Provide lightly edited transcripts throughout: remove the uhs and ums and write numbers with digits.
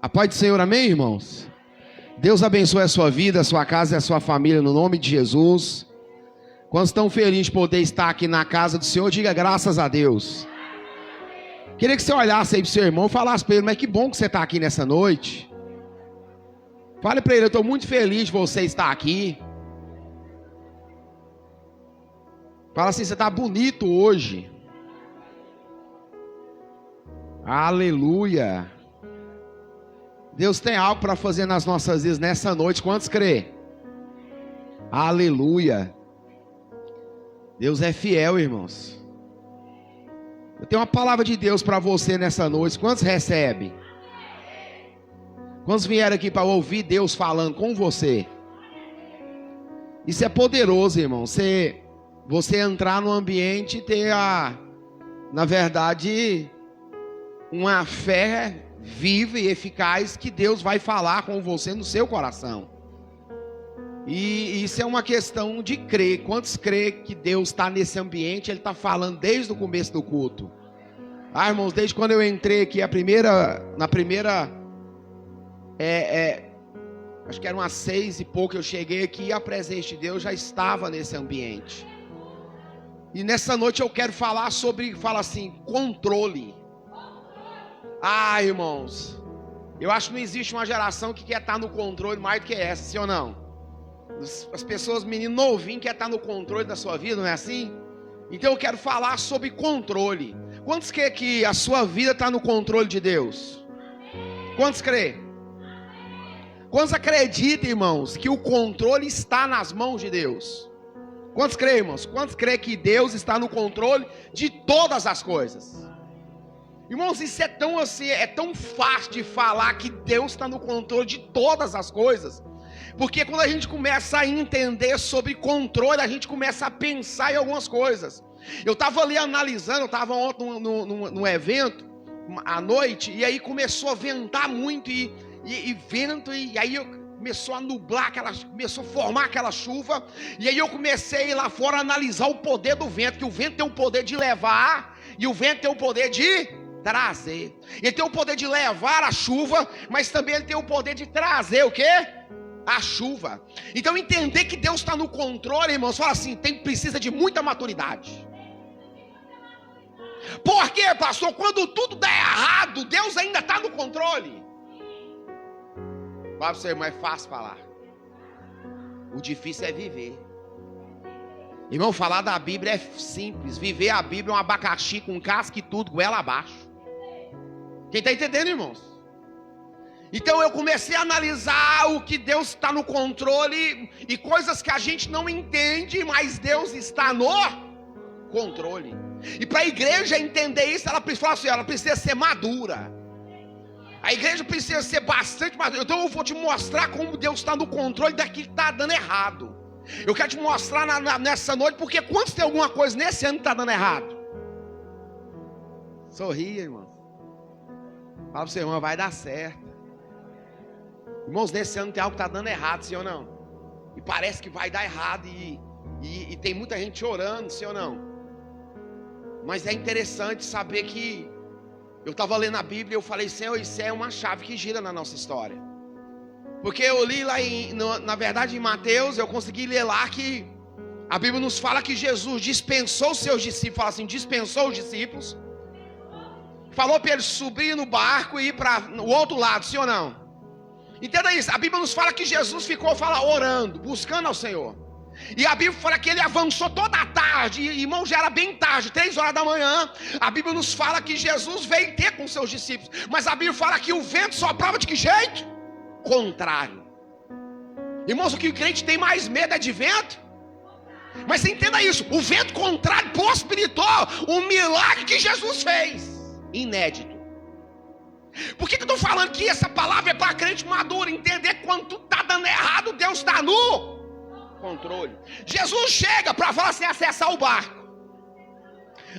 A paz do Senhor, amém, irmãos? Deus abençoe a sua vida, a sua casa e a sua família, no nome de Jesus. Quantos estão felizes de poder estar aqui na casa do Senhor, diga graças a Deus. Queria que você olhasse aí para o seu irmão e falasse para ele, mas que bom que você está aqui nessa noite. Fale para ele, eu estou muito feliz de você estar aqui. Fala assim, você está bonito hoje. Aleluia. Deus tem algo para fazer nas nossas vidas nessa noite. Quantos crê? Aleluia. Deus é fiel, irmãos. Eu tenho uma palavra de Deus para você nessa noite. Quantos recebem? Quantos vieram aqui para ouvir Deus falando com você? Isso é poderoso, irmão. Você entrar no ambiente e ter na verdade, uma fé viva e eficaz que Deus vai falar com você no seu coração. E isso é uma questão de crer. Quantos crê que Deus está nesse ambiente? Ele está falando desde o começo do culto. Irmãos, desde quando eu entrei aqui acho que eram umas 6 e pouco, eu cheguei aqui e a presença de Deus já estava nesse ambiente. E nessa noite eu quero falar sobre, controle. Irmãos, eu acho que não existe uma geração que quer estar no controle mais do que essa, sim ou não? As pessoas, menino novinho, quer estar no controle da sua vida, não é assim? Então eu quero falar sobre controle. Quantos crê que a sua vida está no controle de Deus? Quantos crê? Quantos acreditam, irmãos, que o controle está nas mãos de Deus? Quantos crê, irmãos? Quantos crê que Deus está no controle de todas as coisas? Irmãos, isso é tão fácil de falar que Deus está no controle de todas as coisas. Porque quando a gente começa a entender sobre controle, a gente começa a pensar em algumas coisas. Eu estava ali analisando, eu estava ontem num evento, à noite, e aí começou a ventar muito, e vento, e aí começou a nublar, começou a formar aquela chuva, e aí eu comecei a ir lá fora a analisar o poder do vento, que o vento tem o poder de levar, e o vento tem o poder de trazer. Ele tem o poder de levar a chuva, mas também ele tem o poder de trazer o quê? A chuva. Então entender que Deus está no controle, irmãos, fala assim, precisa de muita maturidade. Por quê, pastor? Quando tudo dá errado, Deus ainda está no controle. Para você, irmão, é fácil falar. O difícil é viver. Irmão, falar da Bíblia é simples. Viver a Bíblia é um abacaxi com casca e tudo, goela abaixo. Quem está entendendo, irmãos? Então eu comecei a analisar o que Deus está no controle e coisas que a gente não entende, mas Deus está no controle. E para a igreja entender isso, ela precisa ser madura. A igreja precisa ser bastante madura. Então eu vou te mostrar como Deus está no controle daquilo que está dando errado. Eu quero te mostrar nessa noite, porque quantos tem alguma coisa nesse ano que está dando errado? Sorria, irmão. Fala para o seu irmão, vai dar certo. Irmãos, nesse ano tem algo que está dando errado, sim ou não? E parece que vai dar errado, e tem muita gente orando, sim ou não? Mas é interessante saber que eu estava lendo a Bíblia e eu falei, Senhor, isso é uma chave que gira na nossa história. Porque eu li lá, na verdade em Mateus, eu consegui ler lá que a Bíblia nos fala que Jesus dispensou os seus discípulos, fala assim, dispensou os discípulos, falou para eles subir no barco e ir para o outro lado, sim ou não? Entenda isso, a Bíblia nos fala que Jesus ficou orando, buscando ao Senhor. E a Bíblia fala que ele avançou toda a tarde, irmão, já era bem tarde, 3 horas da manhã. A Bíblia nos fala que Jesus veio ter com seus discípulos, mas a Bíblia fala que o vento soprava de que jeito? Contrário. Irmãos, o que o crente tem mais medo é de vento. Mas você entenda isso, o vento contrário possibilitou o milagre que Jesus fez, inédito. Por que eu estou falando que essa palavra é para crente maduro? Entender que quando tudo está dando errado, Deus está no controle. Jesus chega para falar assim, acessar o barco.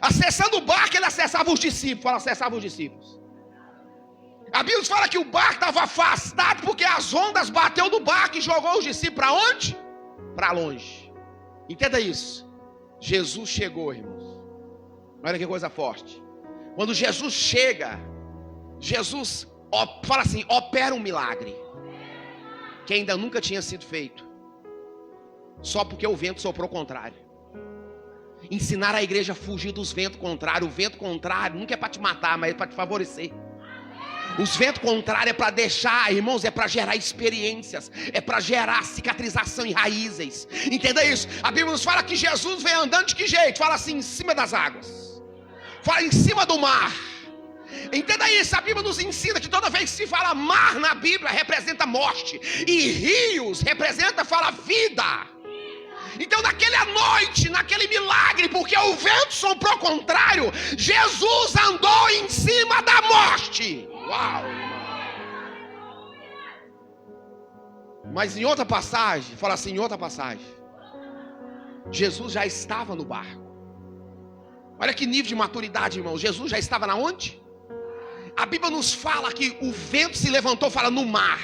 Acessando o barco, ele acessava os discípulos. Acessava os discípulos. A Bíblia fala que o barco estava afastado porque as ondas bateu no barco e jogou os discípulos para onde? Para longe. Entenda isso. Jesus chegou, irmãos. Olha que coisa forte. Quando Jesus chega, Jesus Fala assim, opera um milagre que ainda nunca tinha sido feito, só porque o vento soprou contrário. Ensinar a igreja a fugir dos ventos contrários. O vento contrário nunca é para te matar, mas é para te favorecer. Os ventos contrários é para deixar, irmãos, é para gerar experiências, é para gerar cicatrização em raízes. Entenda isso. A Bíblia nos fala que Jesus vem andando de que jeito? Fala assim, em cima das águas. Fala em cima do mar. Entenda isso, a Bíblia nos ensina que toda vez que se fala mar na Bíblia representa morte, e rios representa, fala vida. Então naquela noite, naquele milagre, porque o vento soprou contrário, Jesus andou em cima da morte. Uau! Mas em outra passagem, fala assim, em outra passagem, Jesus já estava no barco. Olha que nível de maturidade, irmão. Jesus já estava na onde? A Bíblia nos fala que o vento se levantou, fala no mar.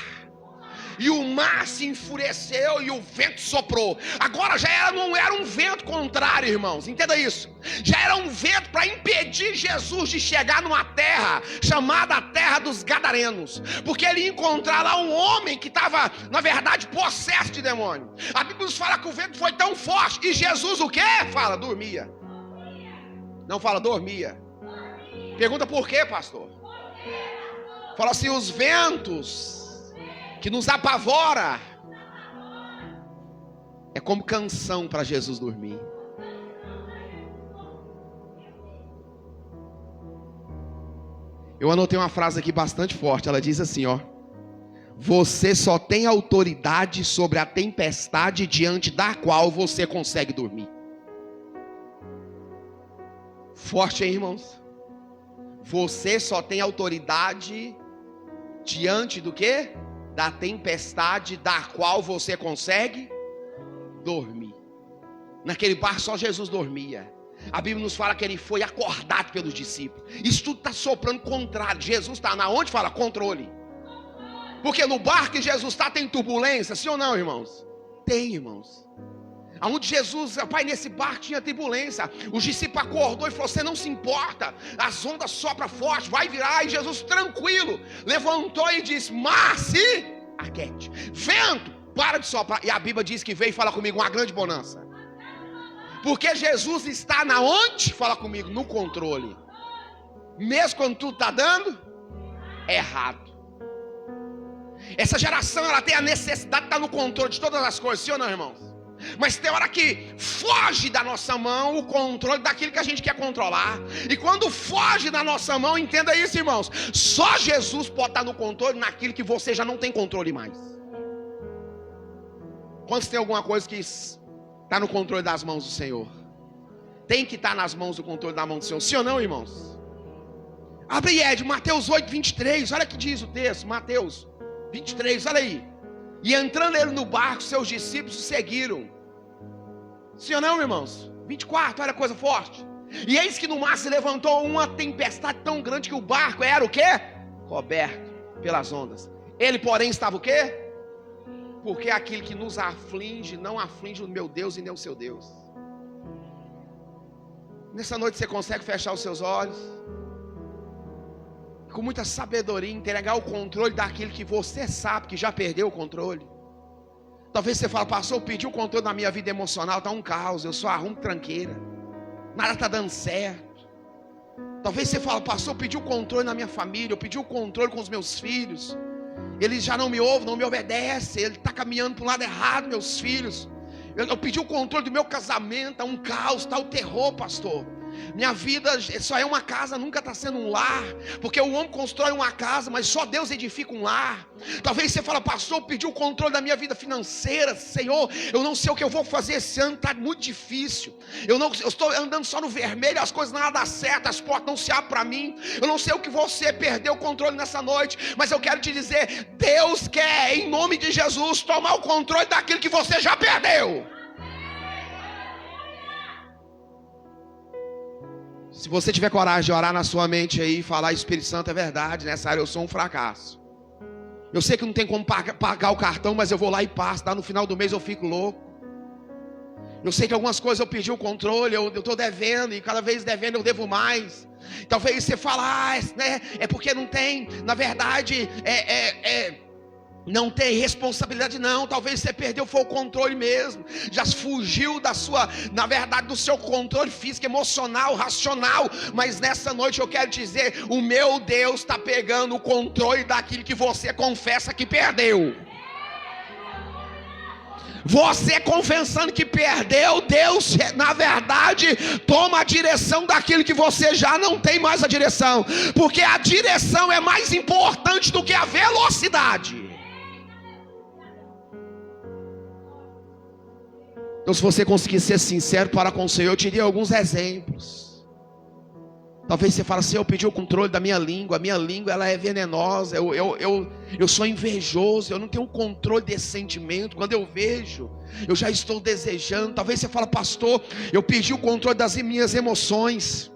E o mar se enfureceu e o vento soprou. Agora já não era um vento contrário, irmãos. Entenda isso. Já era um vento para impedir Jesus de chegar numa terra chamada a terra dos Gadarenos. Porque ele ia encontrar lá um homem que estava, na verdade, possesso de demônio. A Bíblia nos fala que o vento foi tão forte. E Jesus o quê? Fala, dormia. Não fala, dormia. Pergunta por quê, pastor? Fala assim, os ventos que nos apavora é como canção para Jesus dormir. Eu anotei uma frase aqui bastante forte. Ela diz assim, ó: você só tem autoridade sobre a tempestade diante da qual você consegue dormir. Forte, hein, irmãos? Você só tem autoridade diante do quê? Da tempestade da qual você consegue dormir. Naquele barco só Jesus dormia. A Bíblia nos fala que ele foi acordado pelos discípulos. Isso tudo está soprando contrário. Jesus está na onde? Fala controle. Porque no barco que Jesus está tem turbulência, sim ou não, irmãos? Tem, irmãos. Aonde Jesus, pai, nesse barco tinha turbulência. Os discípulos acordou e falou, você não se importa, as ondas sopram forte, vai virar. E Jesus tranquilo, levantou e disse, mar se aquete, vento, para de soprar. E a Bíblia diz que veio falar comigo uma grande bonança. Porque Jesus está na onde? Fala comigo, no controle. Mesmo quando tudo está dando errado. Essa geração, ela tem a necessidade de estar no controle de todas as coisas, sim ou não, irmãos? Mas tem hora que foge da nossa mão o controle daquilo que a gente quer controlar. E quando foge da nossa mão, entenda isso, irmãos, só Jesus pode estar no controle naquilo que você já não tem controle mais. Quantos tem alguma coisa que está no controle das mãos do Senhor? Tem que estar nas mãos do controle da mão do Senhor, sim ou não, irmãos? Abre aí, Mateus 8, 23, olha o que diz o texto, Mateus 23, olha aí. E entrando ele no barco, seus discípulos o seguiram. Sim ou não, irmãos? 24, olha a coisa forte. E eis que no mar se levantou uma tempestade tão grande que o barco era o quê? Coberto pelas ondas. Ele, porém, estava o quê? Porque aquilo que nos aflige, não aflige o meu Deus e nem o seu Deus. Nessa noite você consegue fechar os seus olhos, com muita sabedoria, entregar o controle daquilo que você sabe que já perdeu o controle. Talvez você fale, pastor, eu pedi o controle da minha vida emocional, está um caos, eu só arrumo tranqueira, nada está dando certo. Talvez você fale, pastor, eu pedi o controle na minha família, eu pedi o controle com os meus filhos, eles já não me ouvem, não me obedecem, ele está caminhando para o lado errado, meus filhos. Eu pedi o controle do meu casamento, está um caos, está o terror, pastor. Minha vida só é uma casa, nunca está sendo um lar. Porque o homem constrói uma casa, mas só Deus edifica um lar. Talvez você fale, pastor, eu pedi o controle da minha vida financeira. Senhor, eu não sei o que eu vou fazer esse ano, está muito difícil. Eu estou andando só no vermelho, as coisas não dão certo, as portas não se abrem para mim. Eu não sei o que você perdeu o controle nessa noite, mas eu quero te dizer, Deus quer, em nome de Jesus, tomar o controle daquilo que você já perdeu. Se você tiver coragem de orar na sua mente aí e falar, Espírito Santo, é verdade, nessa área eu sou um fracasso. Eu sei que não tem como pagar o cartão, mas eu vou lá e passo, tá? No final do mês eu fico louco. Eu sei que algumas coisas eu perdi o controle, eu estou devendo, e cada vez devendo eu devo mais. Talvez você fale, né, é porque não tem, na verdade, não tem responsabilidade não. Talvez você perdeu foi o controle mesmo. Já fugiu da sua, na verdade, do seu controle físico, emocional, racional. Mas nessa noite eu quero dizer, o meu Deus está pegando o controle daquilo que você confessa que perdeu. Você confessando que perdeu, Deus, na verdade, toma a direção daquilo que você já não tem mais a direção. Porque a direção é mais importante do que a velocidade. Então, se você conseguir ser sincero para com o Senhor, eu te dei alguns exemplos. Talvez você fale assim, eu pedi o controle da minha língua. A minha língua ela é venenosa. Eu sou invejoso. Eu não tenho controle desse sentimento. Quando eu vejo, eu já estou desejando. Talvez você fale, pastor, eu perdi o controle das minhas emoções.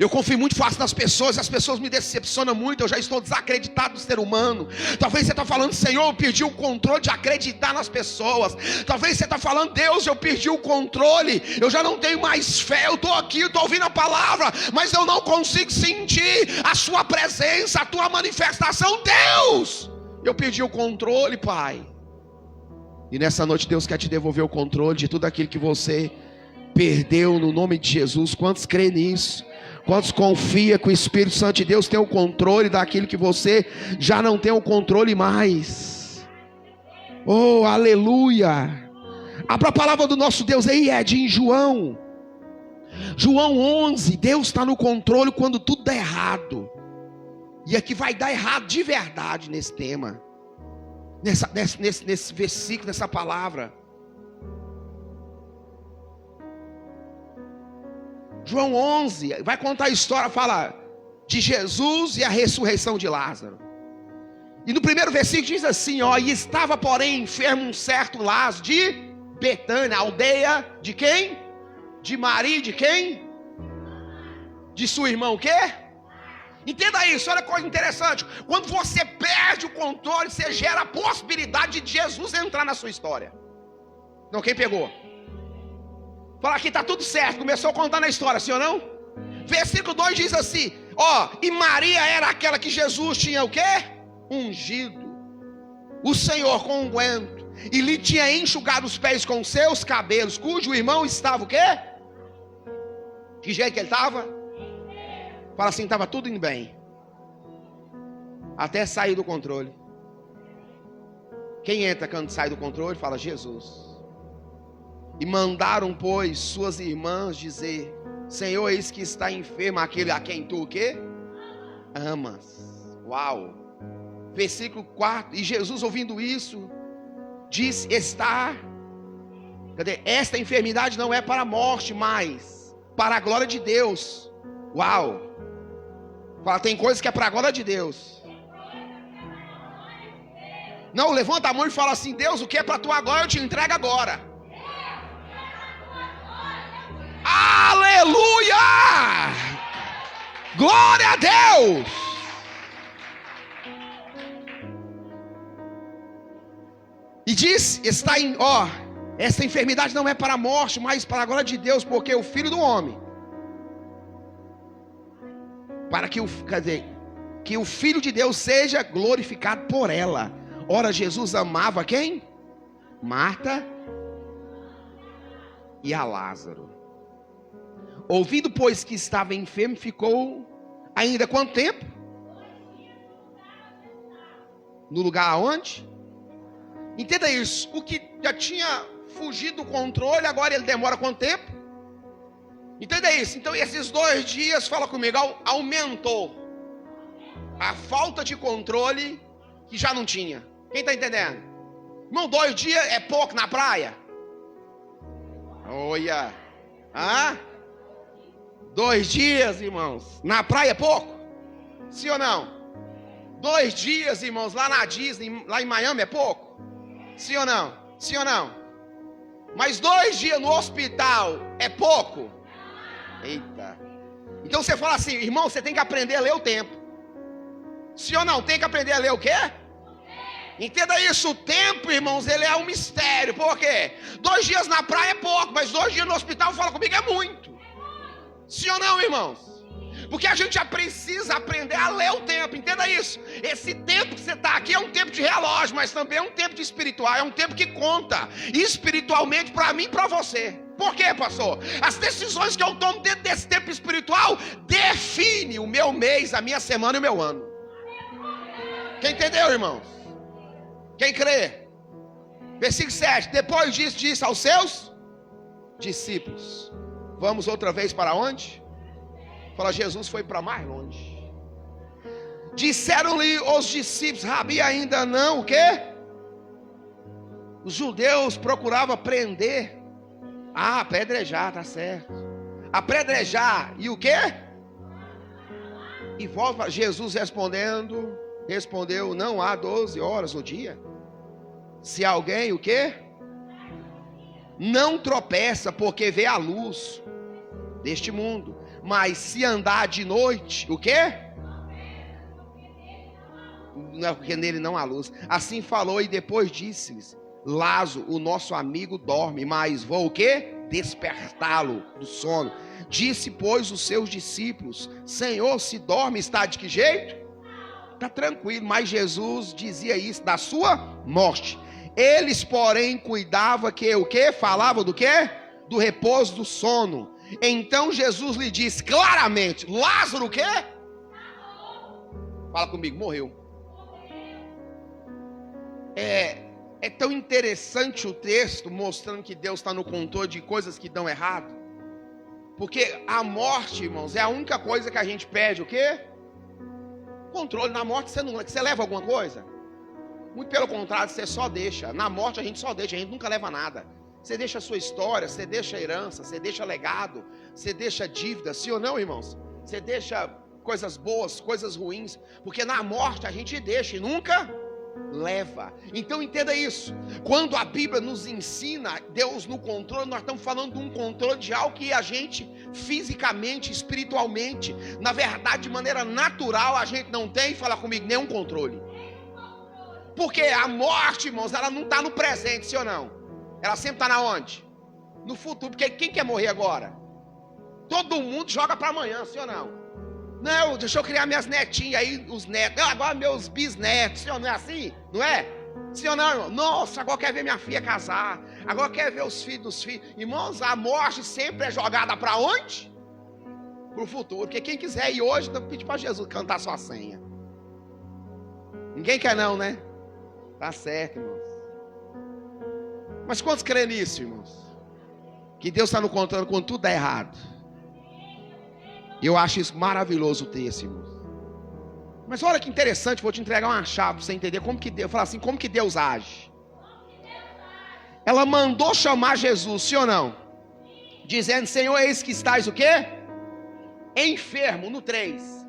Eu confio muito fácil nas pessoas, as pessoas me decepcionam muito, eu já estou desacreditado do ser humano. Talvez você está falando, Senhor, eu perdi o controle de acreditar nas pessoas. Talvez você está falando, Deus, eu perdi o controle, eu já não tenho mais fé. Eu estou aqui, eu estou ouvindo a palavra, mas eu não consigo sentir a sua presença, a tua manifestação. Deus, eu perdi o controle, Pai. E nessa noite Deus quer te devolver o controle de tudo aquilo que você perdeu no nome de Jesus. Quantos creem nisso? Quantos confiam que o Espírito Santo de Deus tem o controle daquilo que você já não tem o controle mais? Oh, aleluia! Abra a palavra do nosso Deus aí, Ed, em João 11. Deus está no controle quando tudo dá errado. E aqui vai dar errado de verdade nesse tema, nesse versículo, nessa palavra. João 11, vai contar a história, fala de Jesus e a ressurreição de Lázaro. E no primeiro versículo diz assim, ó, e estava porém enfermo um certo Lázaro de Betânia, aldeia de quem? De Maria, de quem? De sua irmã o quê? Entenda isso, olha que coisa interessante. Quando você perde o controle, você gera a possibilidade de Jesus entrar na sua história. Então quem pegou? Fala aqui, está tudo certo, começou contando a história, sim ou não? Versículo 2 diz assim, ó, e Maria era aquela que Jesus tinha o quê? Ungido o Senhor com unguento, e lhe tinha enxugado os pés com seus cabelos, cujo irmão estava o quê? Que jeito que ele estava? Fala assim, estava tudo indo bem, até sair do controle. Quem entra quando sai do controle? Fala, Jesus. E mandaram, pois, suas irmãs dizer, Senhor, eis que está enfermo aquele a quem tu o quê? Amas. Uau. Versículo 4, e Jesus ouvindo isso, disse, esta enfermidade não é para a morte, mas para a glória de Deus. Uau. Fala, tem coisas que é para a glória de Deus. Não, levanta a mão e fala assim, Deus, o que é para a tua glória eu te entrego agora. Aleluia! Glória a Deus! E diz, esta enfermidade não é para a morte, mas para a glória de Deus, porque o Filho do Homem, para que o Filho de Deus seja glorificado por ela. Ora, Jesus amava quem? Marta e a Lázaro. Ouvindo, pois, que estava enfermo, ficou ainda quanto tempo? No lugar aonde? Entenda isso, o que já tinha fugido do controle, agora ele demora quanto tempo? Entenda isso, então esses 2 dias, fala comigo, aumentou a falta de controle que já não tinha. Quem está entendendo? Irmão, 2 dias é pouco na praia? Olha, 2 dias, irmãos, na praia é pouco? Sim ou não? 2 dias, irmãos, lá na Disney, lá em Miami é pouco? Sim ou não? Sim ou não? Mas 2 dias no hospital é pouco? Eita. Então você fala assim, irmão, você tem que aprender a ler o tempo. Sim ou não? Tem que aprender a ler o quê? Entenda isso, o tempo, irmãos, ele é um mistério. Por quê? 2 dias na praia é pouco, mas 2 dias no hospital, fala comigo, é muito. Sim ou não, irmãos? Porque a gente já precisa aprender a ler o tempo, entenda isso. Esse tempo que você está aqui é um tempo de relógio, mas também é um tempo de espiritual, é um tempo que conta espiritualmente para mim e para você. Por quê, pastor? As decisões que eu tomo dentro desse tempo espiritual definem o meu mês, a minha semana e o meu ano. Quem entendeu, irmãos? Quem crê? Versículo 7. Depois disso, disse aos seus discípulos: vamos outra vez para onde? Fala, Jesus foi para mais longe. Disseram-lhe os discípulos: Rabi, ainda não, o quê? Os judeus procuravam prender. Apedrejar, tá certo. Apedrejar, e o quê? E volta, Jesus respondeu, não há 12 horas no dia. Se alguém, o quê? Não tropeça porque vê a luz deste mundo. Mas se andar de noite, o quê? Não é porque nele não há luz. Assim falou e depois disse-lhes: Lázaro, o nosso amigo, dorme, mas vou o quê? Despertá-lo do sono. Disse, pois, os seus discípulos: Senhor, se dorme, está de que jeito? Está tranquilo. Mas Jesus dizia isso da sua morte. Eles, porém, cuidavam que o quê? Falavam do quê? Do repouso do sono. Então Jesus lhe disse claramente: Lázaro o quê? Fala comigo, morreu. É tão interessante o texto mostrando que Deus está no controle de coisas que dão errado. Porque a morte, irmãos, é a única coisa que a gente perde o quê? Controle. Na morte você leva alguma coisa? Muito pelo contrário, você só deixa. Na morte a gente só deixa, a gente nunca leva nada. Você deixa a sua história, você deixa a herança, você deixa legado, você deixa dívida, sim ou não, irmãos? Você deixa coisas boas, coisas ruins, porque na morte a gente deixa e nunca leva. Então entenda isso. Quando a Bíblia nos ensina Deus no controle, nós estamos falando de um controle de algo que a gente fisicamente, espiritualmente, na verdade de maneira natural a gente não tem, fala comigo, nenhum controle. Porque a morte, irmãos, ela não está no presente, sim ou não? Ela sempre está na onde? No futuro. Porque quem quer morrer agora? Todo mundo joga para amanhã, sim ou não? Não, deixa eu criar minhas netinhas aí, os netos. Não, agora meus bisnetos, sim ou não é assim? Não é? Sim ou não, irmão? Nossa, agora quer ver minha filha casar. Agora quer ver os filhos dos filhos. Irmãos, a morte sempre é jogada para onde? Para o futuro. Porque quem quiser ir hoje, então pede para Jesus cantar sua senha. Ninguém quer não, né? Tá certo, irmãos. Mas quantos creem nisso, irmãos? Que Deus está no controle quando tudo dá errado. Eu acho isso maravilhoso o texto, irmãos. Mas olha que interessante, vou te entregar uma chave para você entender como que Deus, falar assim, como que Deus age. Ela mandou chamar Jesus, sim ou não? Dizendo: Senhor, eis que estás o quê? Enfermo, no 3.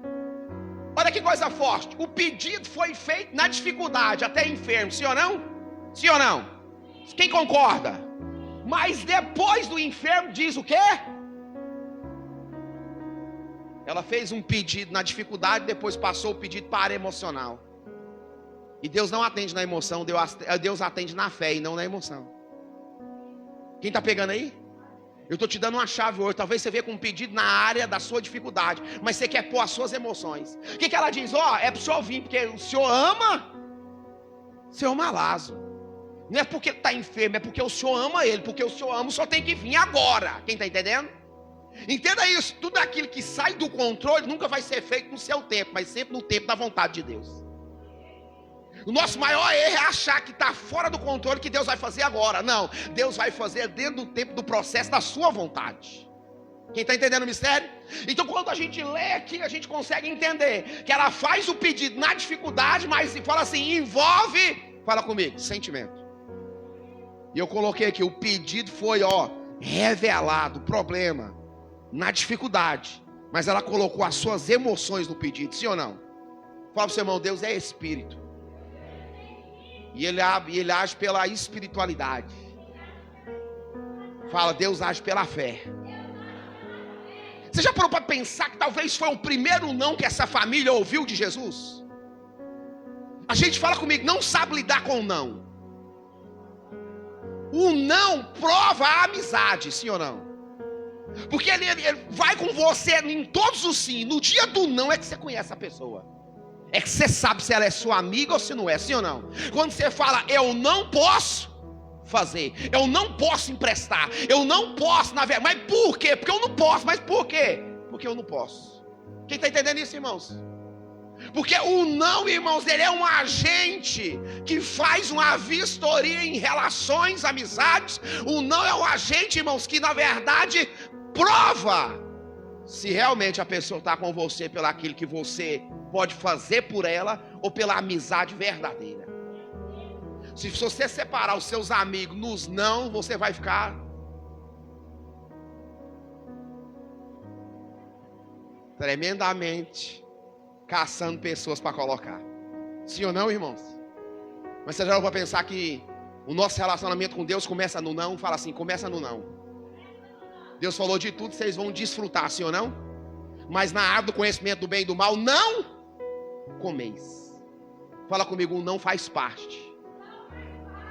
Olha que coisa forte. O pedido foi feito na dificuldade, até enfermo, sim ou não? Sim ou não? Quem concorda? Mas depois do enfermo diz o quê? Ela fez um pedido na dificuldade, depois passou o pedido para a área emocional. E Deus não atende na emoção, Deus atende na fé e não na emoção. Quem está pegando aí? Eu estou te dando uma chave hoje. Talvez você venha com um pedido na área da sua dificuldade, mas você quer pôr as suas emoções. O que ela diz? É para o senhor vir, porque o senhor ama. O senhor ama Lázaro. Não é porque ele está enfermo, é porque o senhor ama ele. Porque o senhor ama, o senhor tem que vir agora. Quem está entendendo? Entenda isso. Tudo aquilo que sai do controle nunca vai ser feito no seu tempo, mas sempre no tempo da vontade de Deus. O nosso maior erro é achar que está fora do controle, que Deus vai fazer agora. Não, Deus vai fazer dentro do tempo do processo da sua vontade. Quem está entendendo o mistério? Então quando a gente lê aqui, a gente consegue entender que ela faz o pedido na dificuldade, mas fala assim, envolve, fala comigo, sentimento. E eu coloquei aqui, o pedido foi revelado, problema, na dificuldade, mas ela colocou as suas emoções no pedido, sim ou não? Fala para o seu irmão, Deus é espírito. E ele age pela espiritualidade. Fala, Deus age pela fé. Você já parou para pensar que talvez foi o primeiro não que essa família ouviu de Jesus? A gente fala comigo, não sabe lidar com o não. O não prova a amizade, sim ou não? Porque ele vai com você em todos os sim. No dia do não é que você conhece a pessoa. É que você sabe se ela é sua amiga ou se não é, sim ou não? Quando você fala, eu não posso fazer, eu não posso emprestar, eu não posso navegar. Mas por quê? Porque eu não posso. Mas por quê? Porque eu não posso. Quem está entendendo isso, irmãos? Porque o não, irmãos, ele é um agente que faz uma vistoria em relações, amizades. O não é um agente, irmãos, que na verdade prova se realmente a pessoa está com você pelo aquilo que você pode fazer por ela ou pela amizade verdadeira. Se você separar os seus amigos nos não, você vai ficar tremendamente caçando pessoas para colocar. Sim ou não, irmãos? Mas você já vai pensar que o nosso relacionamento com Deus começa no não? Fala assim, começa no não. Deus falou de tudo, vocês vão desfrutar, sim ou não? Mas na árvore do conhecimento do bem e do mal, não comeis. Fala comigo, o não faz parte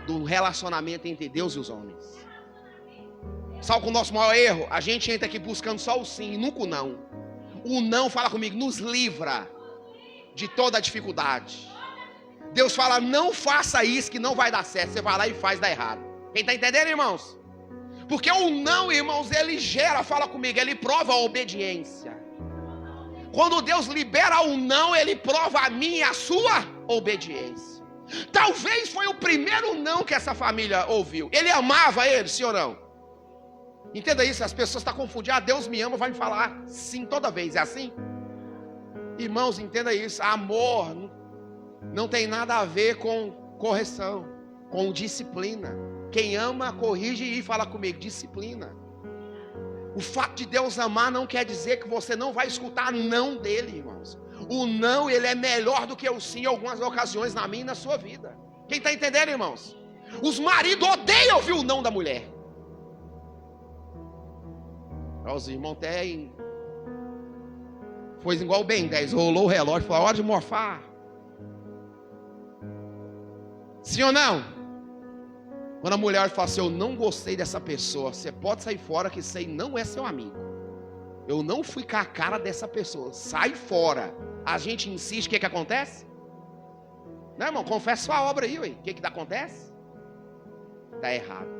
do relacionamento entre Deus e os homens. Sabe qual é o nosso maior erro? A gente entra aqui buscando só o sim e nunca o não. O não, fala comigo, nos livra de toda a dificuldade. Deus fala, não faça isso que não vai dar certo. Você vai lá e faz, dá errado. Quem está entendendo, irmãos? Porque o não, irmãos, ele gera, fala comigo, ele prova a obediência. Quando Deus libera o não, ele prova a minha e a sua obediência. Talvez foi o primeiro não que essa família ouviu. Ele amava ele, sim ou não? Entenda isso, as pessoas estão confundindo. Ah, Deus me ama, vai me falar sim toda vez, é assim? Irmãos, entenda isso, amor não tem nada a ver com correção, com disciplina. Quem ama, corrige e fala comigo, disciplina. O fato de Deus amar não quer dizer que você não vai escutar não dele, irmãos. O não, ele é melhor do que o sim em algumas ocasiões na minha e na sua vida. Quem está entendendo, irmãos? Os maridos odeiam ouvir o não da mulher. Os irmãos têm... Foi igual o Ben 10, rolou o relógio, falou, hora de morfar. Sim ou não? Quando a mulher fala assim, eu não gostei dessa pessoa, você pode sair fora que isso aí não é seu amigo. Eu não fui com a cara dessa pessoa, sai fora. A gente insiste, o que acontece? Não, irmão, confessa sua obra aí, ué. O que acontece? Está errado.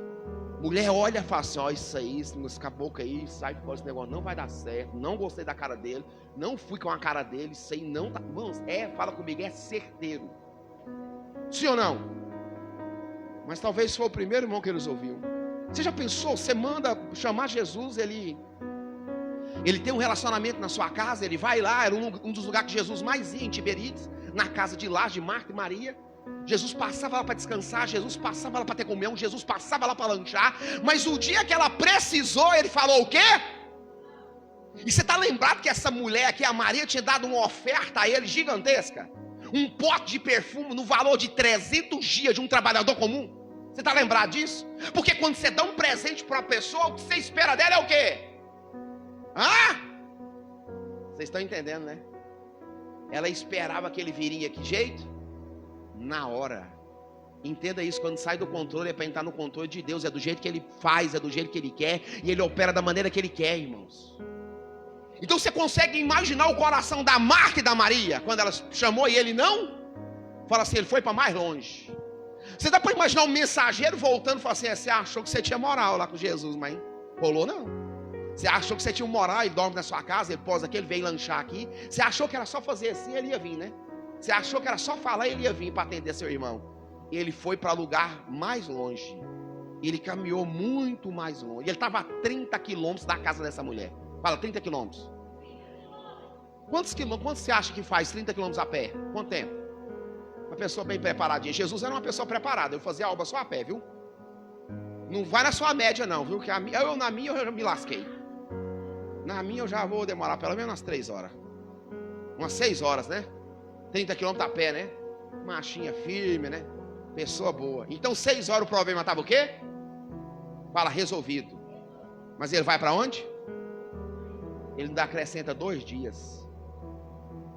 Mulher olha e fala assim, ó, isso aí, esse caboclo aí, sai fora, esse negócio não vai dar certo, não gostei da cara dele, não fui com a cara dele, isso aí não tá... Irmãos, fala comigo, é certeiro. Sim ou não? Mas talvez foi o primeiro irmão que eles ouviram. Você já pensou? Você manda chamar Jesus, ele tem um relacionamento na sua casa, ele vai lá, era um dos lugares que Jesus mais ia em Tiberíades, na casa de Lázaro, de Marta e Maria. Jesus passava lá para descansar, Jesus passava lá para ter comunhão, Jesus passava lá para lanchar. Mas o dia que ela precisou, ele falou o quê? E você está lembrado que essa mulher aqui, a Maria, tinha dado uma oferta a ele gigantesca? Um pote de perfume no valor de 300 dias de um trabalhador comum. Você está lembrado disso? Porque quando você dá um presente para uma pessoa, o que você espera dela é o quê? Vocês estão entendendo, né? Ela esperava que ele viria que jeito? Na hora. Entenda isso, quando sai do controle é para entrar no controle de Deus. É do jeito que ele faz, é do jeito que ele quer. E ele opera da maneira que ele quer, irmãos. Então você consegue imaginar o coração da Marta e da Maria quando ela chamou e ele não? Fala assim, ele foi para mais longe. Você dá para imaginar um mensageiro voltando e falar assim, você achou que você tinha moral lá com Jesus, mas rolou não. Você achou que você tinha moral, ele dorme na sua casa, ele posa aqui, ele vem lanchar aqui. Você achou que era só fazer assim, ele ia vir, né? Você achou que era só falar, ele ia vir para atender seu irmão. Ele foi para lugar mais longe. Ele caminhou muito mais longe. Ele estava a 30 quilômetros da casa dessa mulher. Fala, 30 quilômetros. Quantos você acha que faz 30 quilômetros a pé? Quanto tempo? Uma pessoa bem preparadinha. Jesus era uma pessoa preparada. Eu fazia a obra só a pé, viu? Não vai na sua média não, viu? Que na minha eu já me lasquei. Na minha eu já vou demorar pelo menos umas 3 horas. Umas 6 horas, né? 30 quilômetros a pé, né? Machinha firme, né? Pessoa boa. Então 6 horas o problema estava o quê? Fala, resolvido. Mas ele vai para onde? Ele ainda acrescenta 2 dias.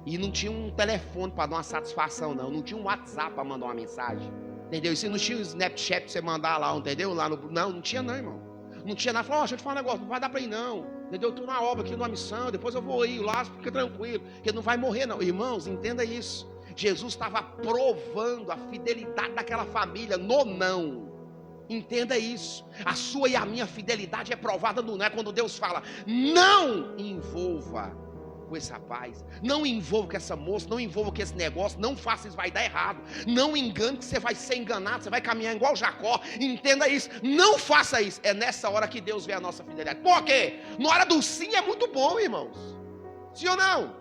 E não tinha um telefone para dar uma satisfação, não. Não tinha um WhatsApp para mandar uma mensagem. Entendeu? E não tinha um Snapchat para você mandar lá, entendeu? Lá no... Não tinha não, irmão. Não tinha nada. Falou, deixa eu te falar um negócio, não vai dar para ir não. Entendeu? Eu estou na obra aqui, numa missão, depois eu vou ir lá, fica tranquilo, que não vai morrer não. Irmãos, entenda isso. Jesus estava provando a fidelidade daquela família no não. Entenda isso. A sua e a minha fidelidade é provada no não. É quando Deus fala: não envolva com esse rapaz, não envolva com essa moça, não envolva com esse negócio, não faça isso, vai dar errado. Não engane que você vai ser enganado, você vai caminhar igual Jacó. Entenda isso, não faça isso. É nessa hora que Deus vê a nossa fidelidade. Por quê? Na hora do sim é muito bom, irmãos. Sim ou não?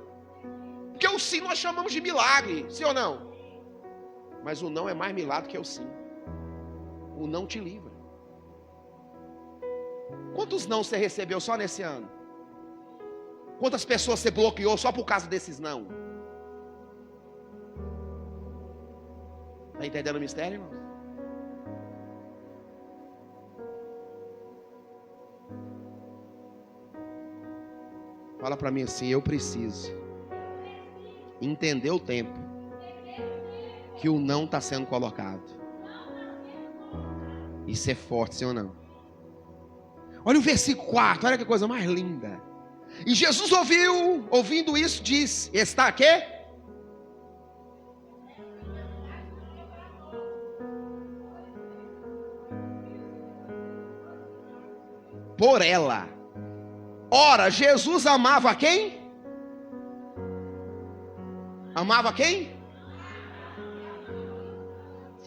Porque o sim nós chamamos de milagre, sim ou não? Mas o não é mais milagre que o sim. O não te livra. Quantos não você recebeu só nesse ano? Quantas pessoas você bloqueou só por causa desses não? Está entendendo o mistério, irmão? Fala para mim assim: eu preciso entender o tempo que o não está sendo colocado e ser forte, sim ou não? Olha o versículo 4, olha que coisa mais linda. E Jesus ouvindo isso, disse: está aqui? Por ela. Ora, Jesus amava quem? Amava quem?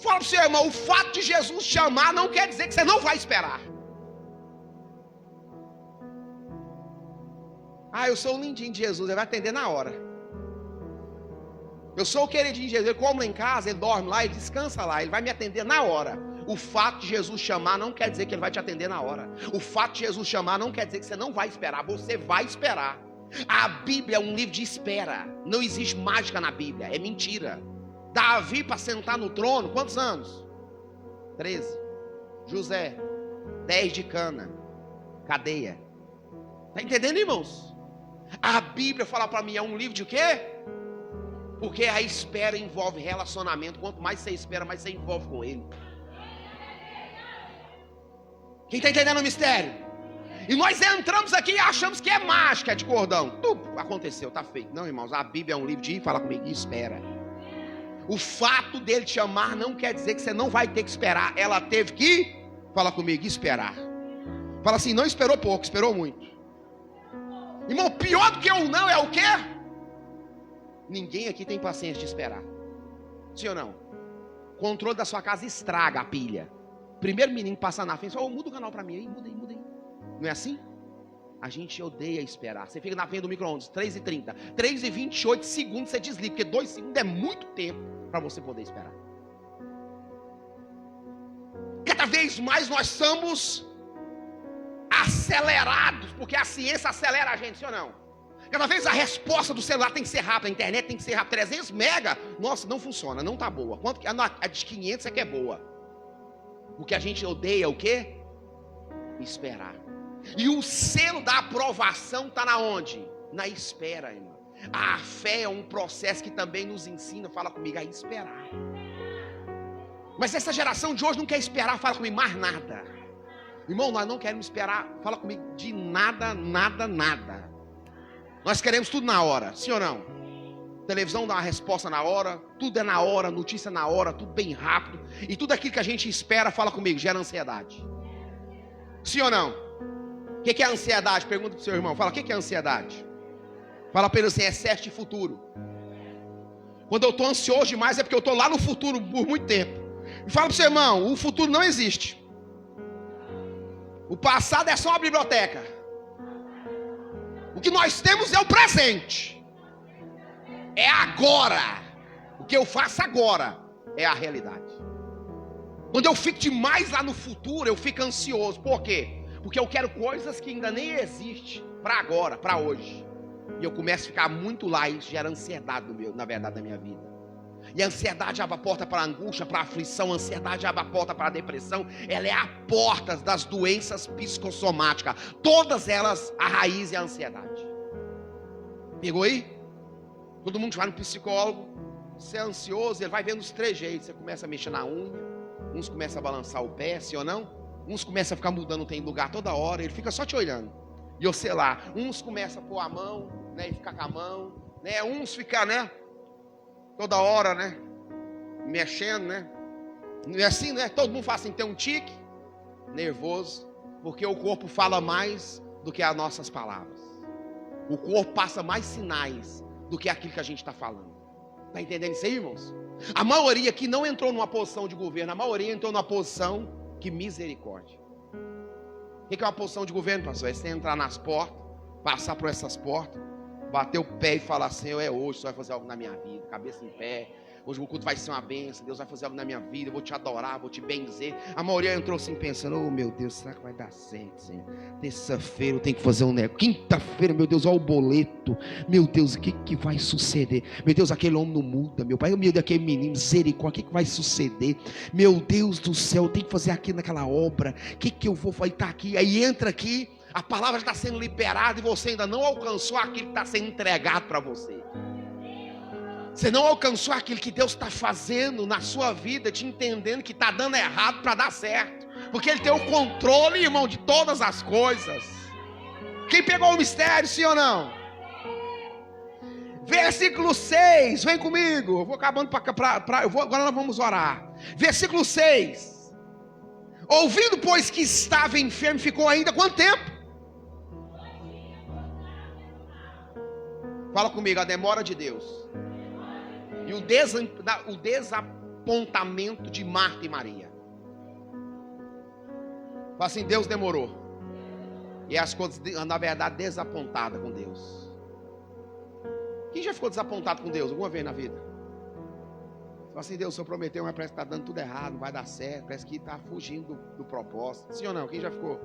Fala para o seu irmão: o fato de Jesus te amar não quer dizer que você não vai esperar. Ah, eu sou o lindinho de Jesus, ele vai atender na hora. Eu sou o queridinho de Jesus, ele come lá em casa, ele dorme lá, ele descansa lá, ele vai me atender na hora. O fato de Jesus chamar não quer dizer que ele vai te atender na hora. O fato de Jesus chamar não quer dizer que você não vai esperar, você vai esperar. A Bíblia é um livro de espera. Não existe mágica na Bíblia, é mentira. Davi, para sentar no trono, quantos anos? 13. José, 10 de cana, cadeia. Está entendendo, irmãos? A Bíblia fala para mim, é um livro de quê? Porque a espera envolve relacionamento. Quanto mais você espera, mais você envolve com ele. Quem está entendendo o mistério? E nós entramos aqui e achamos que é mágica de cordão. Tudo aconteceu, está feito. Não, irmãos, a Bíblia é um livro de fala comigo, de espera. O fato dele te amar não quer dizer que você não vai ter que esperar. Ela teve que, fala comigo, esperar. Fala assim: não esperou pouco, esperou muito. Irmão, pior do que o não é o quê? Ninguém aqui tem paciência de esperar. Sim ou não? Controle da sua casa estraga a pilha. Primeiro menino passar na frente, muda o canal para mim aí, muda aí. Não é assim? A gente odeia esperar. Você fica na frente do micro-ondas, 3h30, 3h28 segundos você desliga, porque 2 segundos é muito tempo para você poder esperar. Cada vez mais nós somos acelerados, porque a ciência acelera a gente, sim ou não? Cada vez a resposta do celular tem que ser rápida, a internet tem que ser rápida. 300 mega, nossa, não funciona, não está boa. Quanto que a de 500 é que é boa? O que a gente odeia é o quê? Esperar. E o selo da aprovação está na onde? Na espera, irmão. A fé é um processo que também nos ensina, fala comigo, a esperar. Mas essa geração de hoje não quer esperar, fala comigo, mais nada. Irmão, nós não queremos esperar, fala comigo, de nada. Nós queremos tudo na hora, sim ou não? Televisão dá uma resposta na hora, tudo é na hora, notícia na hora, tudo bem rápido. E tudo aquilo que a gente espera, fala comigo, gera ansiedade. Sim ou não? O que é ansiedade? Pergunta para o seu irmão, fala, o que é ansiedade? Fala para ele assim, excesso de futuro. Quando eu estou ansioso demais é porque eu estou lá no futuro por muito tempo. E fala para o seu irmão, o futuro não existe. O passado é só uma biblioteca. O que nós temos é o presente. É agora. O que eu faço agora é a realidade. Quando eu fico demais lá no futuro, eu fico ansioso. Por quê? Porque eu quero coisas que ainda nem existem para agora, para hoje. E eu começo a ficar muito lá e isso gera ansiedade na verdade da minha vida. E a ansiedade abre a porta para a angústia, para a aflição. A ansiedade abre a porta para a depressão. Ela é a porta das doenças psicossomáticas. Todas elas, a raiz é a ansiedade. Pegou aí? Todo mundo vai no psicólogo. Você é ansioso, ele vai vendo os trejeitos. Você começa a mexer na unha. Uns começam a balançar o pé, sim ou não? Uns começam a ficar mudando, tem lugar toda hora. Ele fica só te olhando. E eu sei lá, uns começam a pôr a mão, né, e ficar com a mão, né, uns ficam, né, toda hora, né, mexendo, né, não é assim, né, todo mundo faz assim, tem um tique, nervoso, porque o corpo fala mais do que as nossas palavras, o corpo passa mais sinais do que aquilo que a gente está falando, está entendendo isso aí, irmãos? A maioria aqui não entrou numa posição de governo, a maioria entrou numa posição de misericórdia. O que é uma posição de governo, pastor? É você entrar nas portas, passar por essas portas, bater o pé e falar assim, é hoje, você vai fazer algo na minha vida, cabeça em pé, hoje o culto vai ser uma bênção, Deus vai fazer algo na minha vida, eu vou te adorar, vou te bendizer. A maioria entrou assim pensando, oh meu Deus, será que vai dar certo, Senhor? Terça-feira eu tenho que fazer um negócio, quinta-feira, meu Deus, olha o boleto, meu Deus, o que vai suceder? Meu Deus, aquele homem não muda, meu pai, meu Deus, aquele menino, misericórdia, o que vai suceder? Meu Deus do céu, eu tenho que fazer aquilo naquela obra, o que eu vou fazer? Tá aqui, aí entra aqui, a palavra está sendo liberada e você ainda não alcançou aquilo que está sendo entregado para você. Você não alcançou aquilo que Deus está fazendo na sua vida, te entendendo que está dando errado para dar certo. Porque Ele tem o controle, irmão, de todas as coisas. Quem pegou o mistério, sim ou não? Versículo 6, vem comigo. Eu vou acabando agora nós vamos orar. Versículo 6. Ouvindo, pois, que estava enfermo, ficou ainda quanto tempo? Fala comigo, a demora de Deus. E o desapontamento de Marta e Maria. Fala assim, Deus demorou. E as coisas, na verdade, desapontadas com Deus. Quem já ficou desapontado com Deus alguma vez na vida? Fala assim, Deus, o Senhor prometeu, mas parece que está dando tudo errado, não vai dar certo, parece que está fugindo do propósito. Sim ou não? Quem já ficou?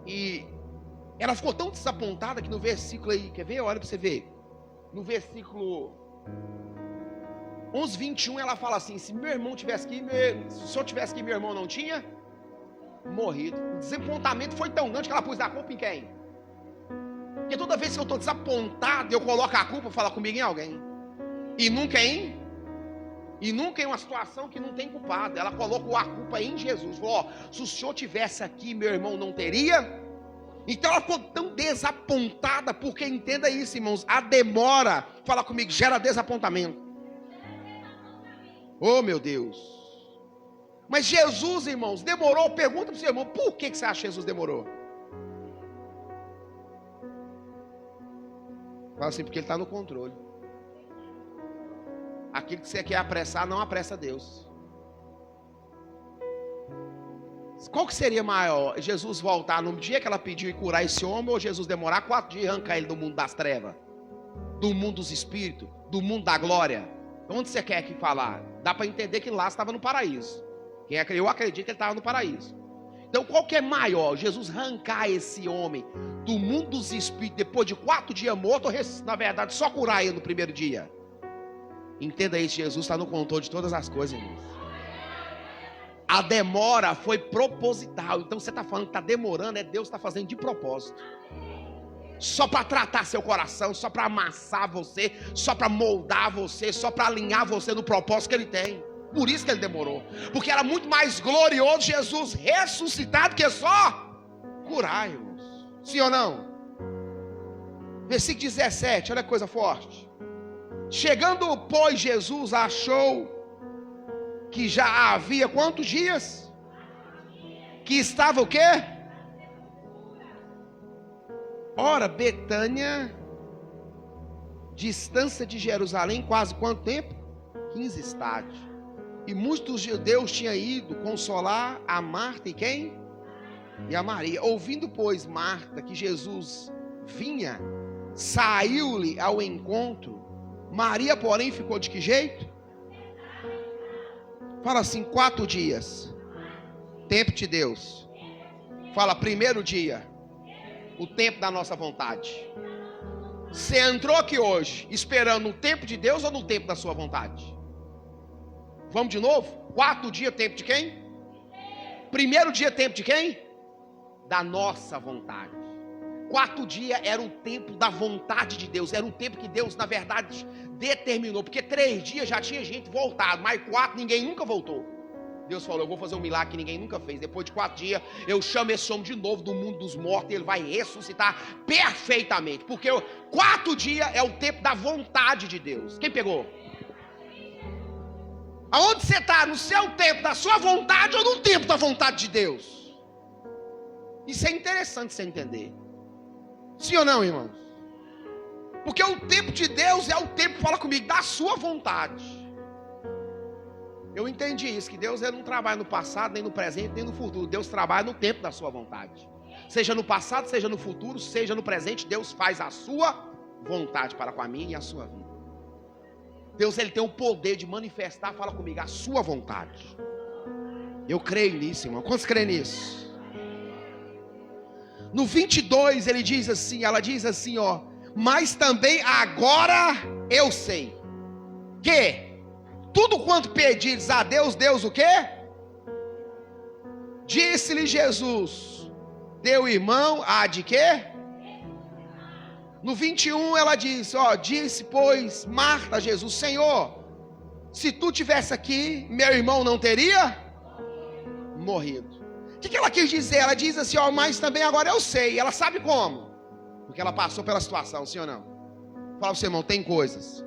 E ela ficou tão desapontada que no versículo aí, quer ver? Olha para você ver. No versículo 11:21 ela fala assim, se meu irmão tivesse aqui, se eu tivesse aqui, meu irmão não tinha morrido. O desapontamento foi tão grande que ela pôs a culpa em quem? Porque toda vez que eu estou desapontado, eu coloco a culpa, fala comigo em alguém. E nunca em uma situação que não tem culpado. Ela colocou a culpa em Jesus. Falou, ó, se o senhor tivesse aqui, meu irmão não teria. Então ela ficou tão desapontada, porque entenda isso, irmãos, a demora, fala comigo, gera desapontamento. Oh meu Deus. Mas Jesus, irmãos, demorou. Pergunta para o seu irmão, por que você acha que Jesus demorou? Fala assim, porque Ele está no controle. Aquilo que você quer apressar, não apressa Deus. Qual que seria maior? Jesus voltar no dia que ela pediu e curar esse homem, ou Jesus demorar 4 dias e arrancar ele do mundo das trevas, do mundo dos espíritos, do mundo da glória? Onde você quer que falar? Dá para entender que lá estava no paraíso. Eu acredito que ele estava no paraíso. Então qual que é maior? Jesus arrancar esse homem do mundo dos espíritos depois de 4 dias morto, ou na verdade só curar ele no primeiro dia? Entenda isso, Jesus está no controle de todas as coisas, irmãos. A demora foi proposital. Então você está falando que está demorando, Deus está fazendo de propósito. Só para tratar seu coração, só para amassar você, só para moldar você, só para alinhar você no propósito que Ele tem. Por isso que Ele demorou. Porque era muito mais glorioso Jesus ressuscitado que só curar, irmãos. Sim ou não? Versículo 17, olha que coisa forte. Chegando, pois, Jesus achou que já havia quantos dias? Que estava o quê? Ora, Betânia, distância de Jerusalém, quase quanto tempo? 15 estádios. E muitos judeus tinham ido consolar a Marta e quem? E a Maria. Ouvindo, pois, Marta que Jesus vinha, saiu-lhe ao encontro. Maria, porém, ficou de que jeito? Fala assim, 4 dias. Tempo de Deus. Fala, primeiro dia. O tempo da nossa vontade. Você entrou aqui hoje esperando no tempo de Deus ou no tempo da sua vontade? Vamos de novo? 4 dias, tempo de quem? Primeiro dia, tempo de quem? Da nossa vontade. 4 dias era o tempo da vontade de Deus. Era o tempo que Deus, na verdade, determinou. Porque 3 dias já tinha gente voltado, mas 4 ninguém nunca voltou. Deus falou, eu vou fazer um milagre que ninguém nunca fez. Depois de 4 dias, eu chamo esse homem de novo do mundo dos mortos e ele vai ressuscitar perfeitamente. Porque 4 dias é o tempo da vontade de Deus. Quem pegou? Aonde você está? No seu tempo da sua vontade ou no tempo da vontade de Deus? Isso é interessante você entender. Sim ou não, irmãos? Porque o tempo de Deus é o tempo, fala comigo, da sua vontade. Eu entendi isso, que Deus ele não trabalha no passado, nem no presente, nem no futuro. Deus trabalha no tempo da sua vontade. Seja no passado, seja no futuro, seja no presente, Deus faz a sua vontade para com a minha e a sua vida. Deus ele tem o poder de manifestar, fala comigo, a sua vontade. Eu creio nisso, irmão. Quantos creem nisso? No 22 ele diz assim, ela diz assim, ó. Mas também agora eu sei que tudo quanto pedires a Deus, Deus o quê? Disse-lhe Jesus, teu irmão há de quê? No 21 ela diz, ó, disse pois Marta a Jesus, Senhor, se tu tivesse aqui, meu irmão não teria morrido. O que ela quis dizer? Ela diz assim, ó, mas também agora eu sei. Ela sabe como? Porque ela passou pela situação, sim ou não? Fala para o seu irmão, tem coisas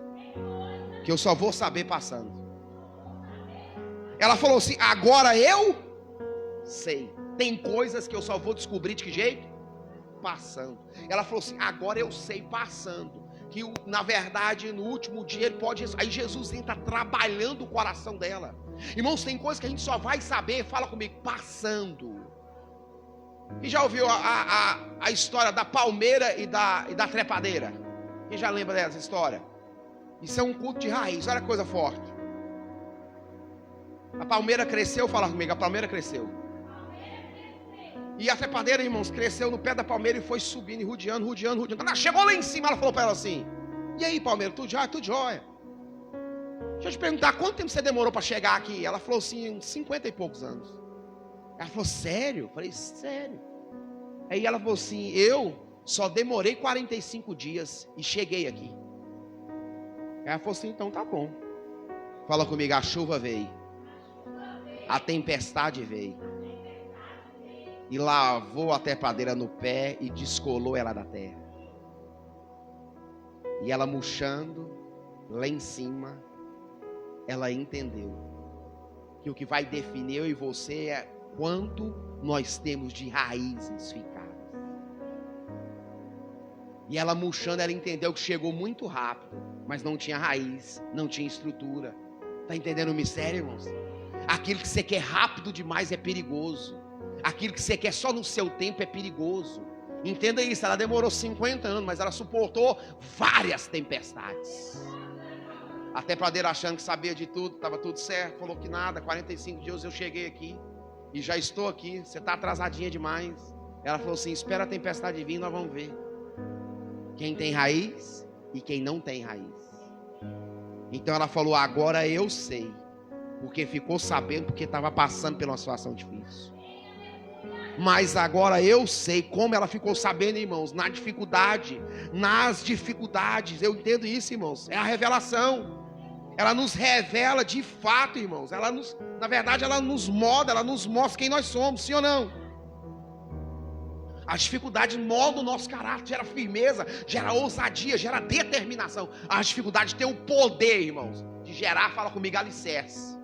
que eu só vou saber passando. Ela falou assim, agora eu sei. Tem coisas que eu só vou descobrir de que jeito? Passando. Ela falou assim, agora eu sei passando. Que na verdade no último dia ele pode. Aí Jesus entra trabalhando o coração dela. Irmãos, tem coisas que a gente só vai saber, fala comigo, passando. Quem já ouviu a história da palmeira e da trepadeira? Quem já lembra dessa história? Isso é um culto de raiz, olha que coisa forte. A palmeira cresceu, fala comigo, a palmeira cresceu. E a trepadeira, irmãos, cresceu no pé da palmeira e foi subindo, e rodeando. Ela chegou lá em cima, ela falou para ela assim, e aí palmeira, tudo jóia? Tudo jóia. Deixa eu te perguntar, quanto tempo você demorou para chegar aqui? Ela falou assim, uns 50 e poucos anos. Ela falou, sério? Eu falei, sério. Aí ela falou assim, eu só demorei 45 dias e cheguei aqui. Ela falou assim, então tá bom. Fala comigo, a chuva veio. A tempestade veio. E lavou a trepadeira no pé e descolou ela da terra. E ela murchando lá em cima, ela entendeu que o que vai definir eu e você é quanto nós temos de raízes ficadas. E ela murchando, ela entendeu que chegou muito rápido, mas não tinha raiz, não tinha estrutura. Está entendendo o mistério, irmãos? Aquilo que você quer rápido demais é perigoso. Aquilo que você quer só no seu tempo é perigoso. Entenda isso, ela demorou 50 anos, mas ela suportou várias tempestades. A trepadeira achando que sabia de tudo, estava tudo certo, falou que nada, 45 dias eu cheguei aqui e já estou aqui, você está atrasadinha demais. Ela falou assim, espera a tempestade vir, nós vamos ver quem tem raiz e quem não tem raiz. Então ela falou, agora eu sei, porque ficou sabendo, porque estava passando por uma situação difícil. Mas agora eu sei como ela ficou sabendo, irmãos, nas dificuldades, eu entendo isso, irmãos, é a revelação. Ela nos revela de fato, irmãos, na verdade ela nos molda, ela nos mostra quem nós somos, sim ou não? As dificuldades moldam o nosso caráter, gera firmeza, gera ousadia, gera determinação. As dificuldades têm o poder, irmãos, de gerar, fala comigo, alicerce,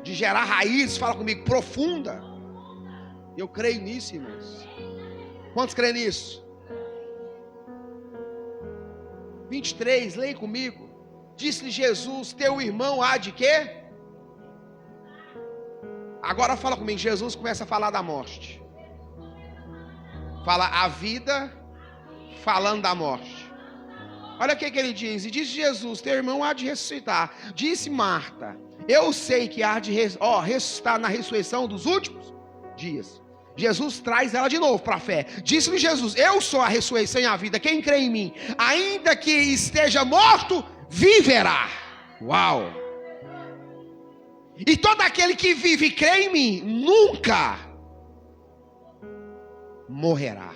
de gerar raízes, fala comigo, profunda. Eu creio nisso, irmãos. Quantos creem nisso? 23, leia comigo. Disse-lhe Jesus, teu irmão há de quê? Agora fala comigo, Jesus começa a falar da morte. Fala a vida, falando da morte. Olha o que ele diz. E disse Jesus, teu irmão há de ressuscitar. Disse Marta, eu sei que há de ressuscitar na ressurreição dos últimos dias. Jesus traz ela de novo para a fé. Disse-lhe Jesus, eu sou a ressurreição e a vida. Quem crê em mim, ainda que esteja morto, viverá. Uau! E todo aquele que vive e crê em mim, nunca morrerá.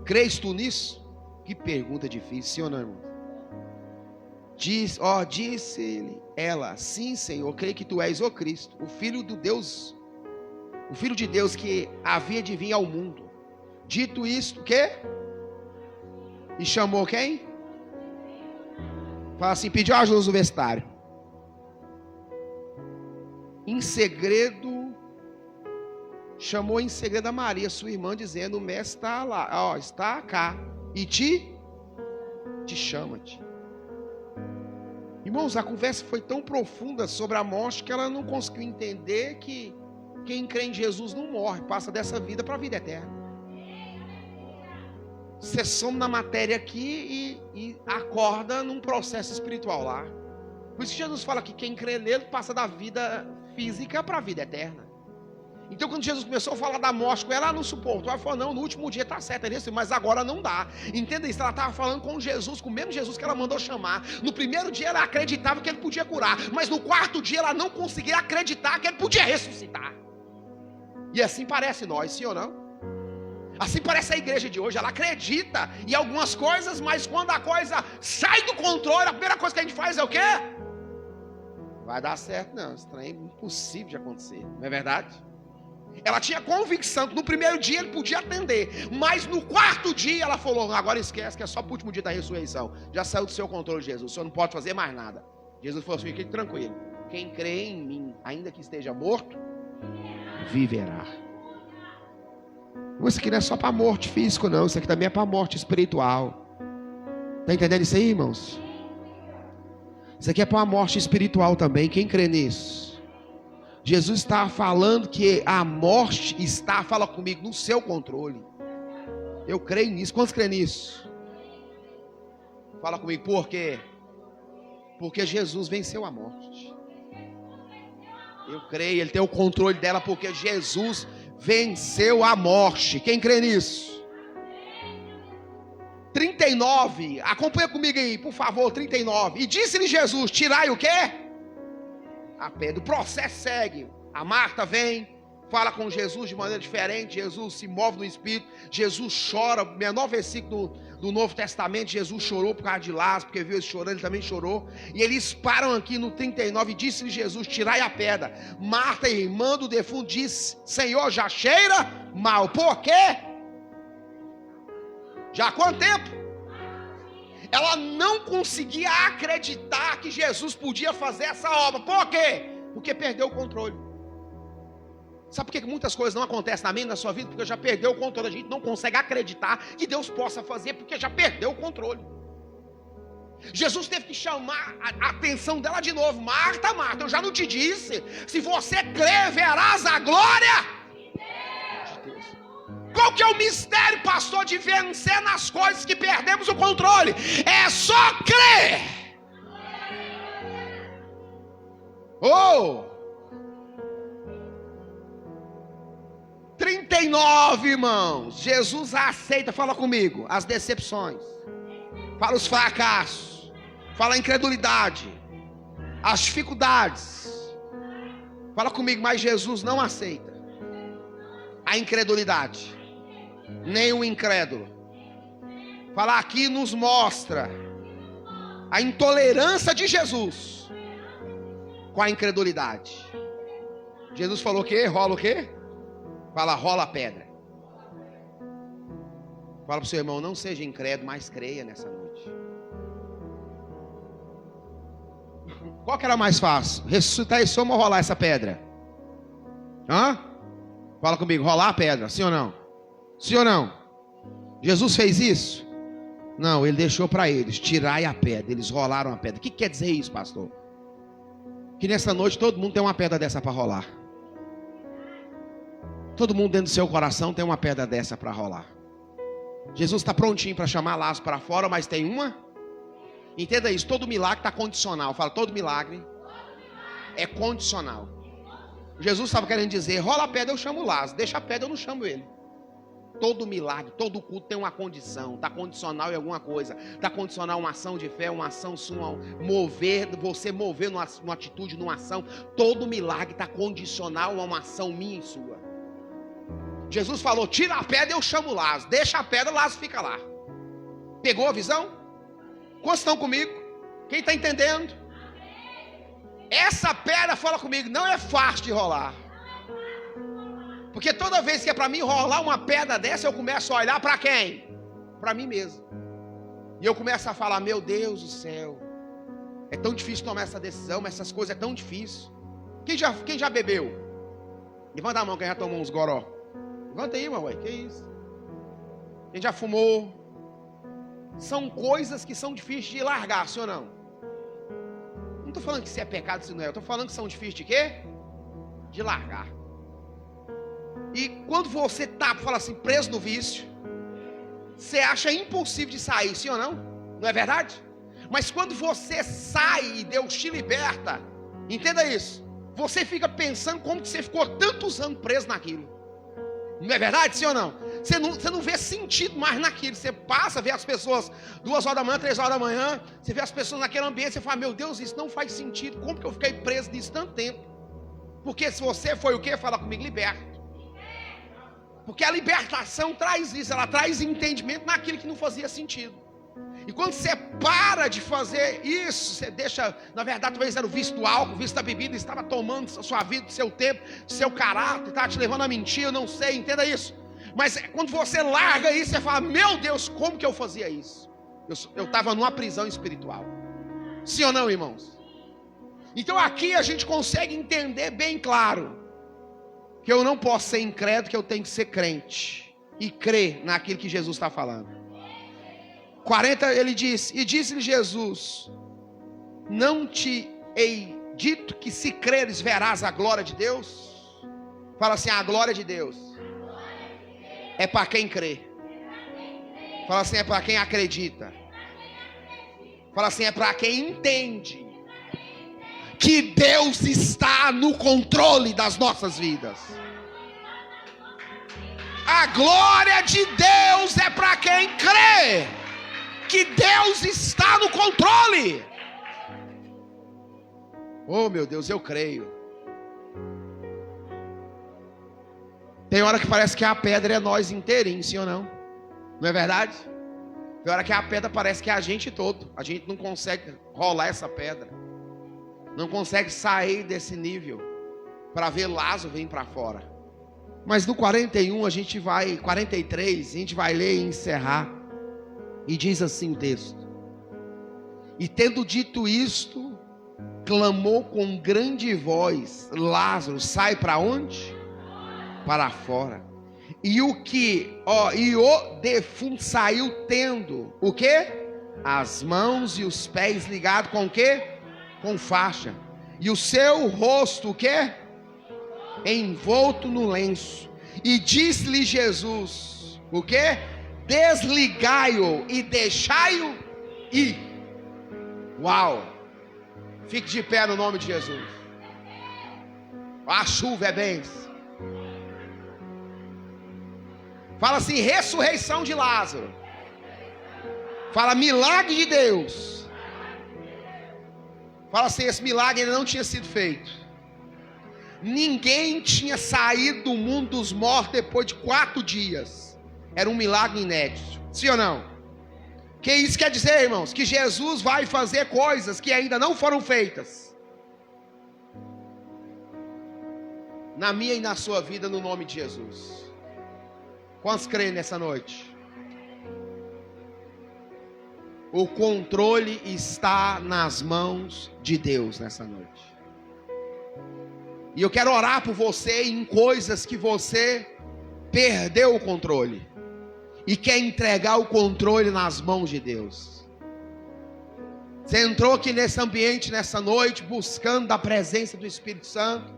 Crês tu nisso? Que pergunta difícil, sim ou não, irmão? Disse-lhe ela: sim, Senhor, creio que tu és o Cristo, o Filho de Deus que havia de vir ao mundo. Dito isto, o quê? E chamou quem? Fala assim, pediu ajuda no vestário. Em segredo, chamou em segredo a Maria, sua irmã, dizendo: o mestre está lá, está cá, e te chama-te. Irmãos, a conversa foi tão profunda sobre a morte que ela não conseguiu entender que quem crê em Jesus não morre, passa dessa vida para a vida eterna. Você some na matéria aqui e acorda num processo espiritual lá. Por isso que Jesus fala que quem crê nele passa da vida física para a vida eterna. Então quando Jesus começou a falar da morte com ela, ela não suportou. Ela falou, não, no último dia está certo, mas agora não dá. Entenda isso, ela estava falando com Jesus, com o mesmo Jesus que ela mandou chamar. No primeiro dia ela acreditava que ele podia curar, mas no quarto dia ela não conseguia acreditar que ele podia ressuscitar. E assim parece nós, sim ou não? Assim parece a igreja de hoje, ela acredita em algumas coisas, mas quando a coisa sai do controle, a primeira coisa que a gente faz é o quê? Vai dar certo não, isso é impossível de acontecer, não é verdade? Ela tinha convicção que no primeiro dia ele podia atender, mas no quarto dia ela falou, agora esquece que é só para o último dia da ressurreição, já saiu do seu controle, Jesus, o senhor não pode fazer mais nada. Jesus falou assim, fique tranquilo, quem crê em mim, ainda que esteja morto, viverá. Isso aqui não é só para morte física não, isso aqui também é para morte espiritual. Está entendendo isso aí, irmãos? Isso aqui é para uma morte espiritual também, quem crê nisso? Jesus está falando que a morte está, fala comigo, no seu controle. Eu creio nisso, quantos creem nisso? Fala comigo, por quê? Porque Jesus venceu a morte. Eu creio, ele tem o controle dela porque Jesus venceu a morte. Quem crê nisso? 39, acompanha comigo aí, por favor, 39. E disse-lhe Jesus, tirai o quê? A pedra. O processo segue. A Marta vem, fala com Jesus de maneira diferente. Jesus se move no Espírito. Jesus chora. O menor versículo do Novo Testamento, Jesus chorou por causa de Lázaro, porque viu ele chorando, ele também chorou. E eles param aqui no 39 e disse-lhe Jesus, tirai a pedra. Marta, irmã do defunto, disse, Senhor, já cheira mal. Por quê? Já há quanto tempo? Ela não conseguia acreditar que Jesus podia fazer essa obra. Por quê? Porque perdeu o controle. Sabe por que muitas coisas não acontecem na minha e na sua vida? Porque já perdeu o controle. A gente não consegue acreditar que Deus possa fazer porque já perdeu o controle. Jesus teve que chamar a atenção dela de novo. Marta, Marta, eu já não te disse. Se você crer, verás a glória de Deus. Qual que é o mistério, pastor, de vencer nas coisas que perdemos o controle? É só crer. Oh! 39, irmãos. Jesus aceita, fala comigo, as decepções. Fala os fracassos. Fala a incredulidade. As dificuldades. Fala comigo, mas Jesus não aceita a incredulidade. Nem o incrédulo. Fala aqui nos mostra a intolerância de Jesus com a incredulidade. Jesus falou o quê? Rola o quê? Fala, rola a pedra. Fala para o seu irmão, não seja incrédulo, mas creia nessa noite. Qual que era mais fácil? Ressuscitar esse homem ou rolar essa pedra? Hã? Fala comigo, rolar a pedra, sim ou não? Sim ou não? Jesus fez isso? Não, ele deixou para eles, tirai a pedra. Eles rolaram a pedra. O que quer dizer isso, pastor? Que nessa noite todo mundo tem uma pedra dessa para rolar. Todo mundo dentro do seu coração tem uma pedra dessa para rolar. Jesus está prontinho para chamar Lázaro para fora, mas tem uma. Entenda isso, todo milagre está condicional. Fala, todo milagre é condicional. Jesus estava querendo dizer, rola a pedra, eu chamo Lázaro. Deixa a pedra, eu não chamo ele. Todo milagre, todo culto tem uma condição. Está condicional em alguma coisa. Está condicional uma ação de fé, uma ação sua, você mover numa atitude, numa ação. Todo milagre está condicional a uma ação minha e sua. Jesus falou, tira a pedra, eu chamo Lázaro. Deixa a pedra, Lázaro fica lá. Pegou a visão? Quantos estão comigo? Quem está entendendo? Essa pedra, fala comigo, não é fácil de rolar. Porque toda vez que é para mim rolar uma pedra dessa, eu começo a olhar para quem? Para mim mesmo. E eu começo a falar, meu Deus do céu, é tão difícil tomar essa decisão, essas coisas é tão difícil. Quem já bebeu? Levanta a mão quem já tomou uns goró. Levanta aí, mamãe, que isso? Quem já fumou? São coisas que são difíceis de largar, sim ou não? Não estou falando que isso é pecado, isso não é. Eu estou falando que são difíceis de quê? De largar. E quando você está, fala assim, preso no vício, você acha impossível de sair, sim ou não? Não é verdade? Mas quando você sai e Deus te liberta, entenda isso, você fica pensando como que você ficou tantos anos preso naquilo. Não é verdade, sim ou não? Você não vê sentido mais naquilo. Você passa, vê as pessoas 2 horas da manhã, 3 horas da manhã, você vê as pessoas naquele ambiente, você fala, meu Deus, isso não faz sentido. Como que eu fiquei preso nisso tanto tempo? Porque se você foi o quê? Fala comigo, liberto. Porque a libertação traz isso, ela traz entendimento naquilo que não fazia sentido. E quando você para de fazer isso, você deixa, na verdade, talvez era o vício do álcool, o vício da bebida, estava tomando a sua vida, o seu tempo, o seu caráter, estava te levando a mentir, eu não sei, entenda isso. Mas quando você larga isso, você fala, meu Deus, como que eu fazia isso? Eu estava numa prisão espiritual. Sim ou não, irmãos? Então aqui a gente consegue entender bem claro que eu não posso ser incrédulo, que eu tenho que ser crente e crer naquilo que Jesus está falando. 40, ele diz, e disse-lhe Jesus, não te hei dito que se creres verás a glória de Deus? Fala assim, a glória de Deus é para quem crê. Fala assim, é para quem acredita. Fala assim, é para quem entende que Deus está no controle das nossas vidas. A glória de Deus é para quem crê que Deus está no controle. Oh meu Deus, eu creio. Tem hora que parece que a pedra é nós inteirinhos, sim ou não? Não é verdade? Tem hora que a pedra parece que é a gente todo. A gente não consegue rolar essa pedra. Não consegue sair desse nível para ver Lázaro vir para fora. Mas no 41 a gente vai, 43, a gente vai ler e encerrar. E diz assim o texto: e tendo dito isto, clamou com grande voz, Lázaro, sai para onde? Para fora. E o defunto saiu tendo o quê? As mãos e os pés ligados com o quê? Com faixa. E o seu rosto o quê? Envolto no lenço. E disse-lhe Jesus, o quê? Desligai-o e deixai-o ir. Uau! Fique de pé no nome de Jesus. A chuva é bênção. Fala assim, ressurreição de Lázaro. Fala milagre de Deus. Fala assim, esse milagre ainda não tinha sido feito. Ninguém tinha saído do mundo dos mortos depois de 4 dias. Era um milagre inédito. Sim ou não? Que isso quer dizer, irmãos? Que Jesus vai fazer coisas que ainda não foram feitas. Na minha e na sua vida, no nome de Jesus. Quantos creem nessa noite? O controle está nas mãos de Deus nessa noite. E eu quero orar por você em coisas que você perdeu o controle e quer entregar o controle nas mãos de Deus. Você entrou aqui nesse ambiente, nessa noite, buscando a presença do Espírito Santo,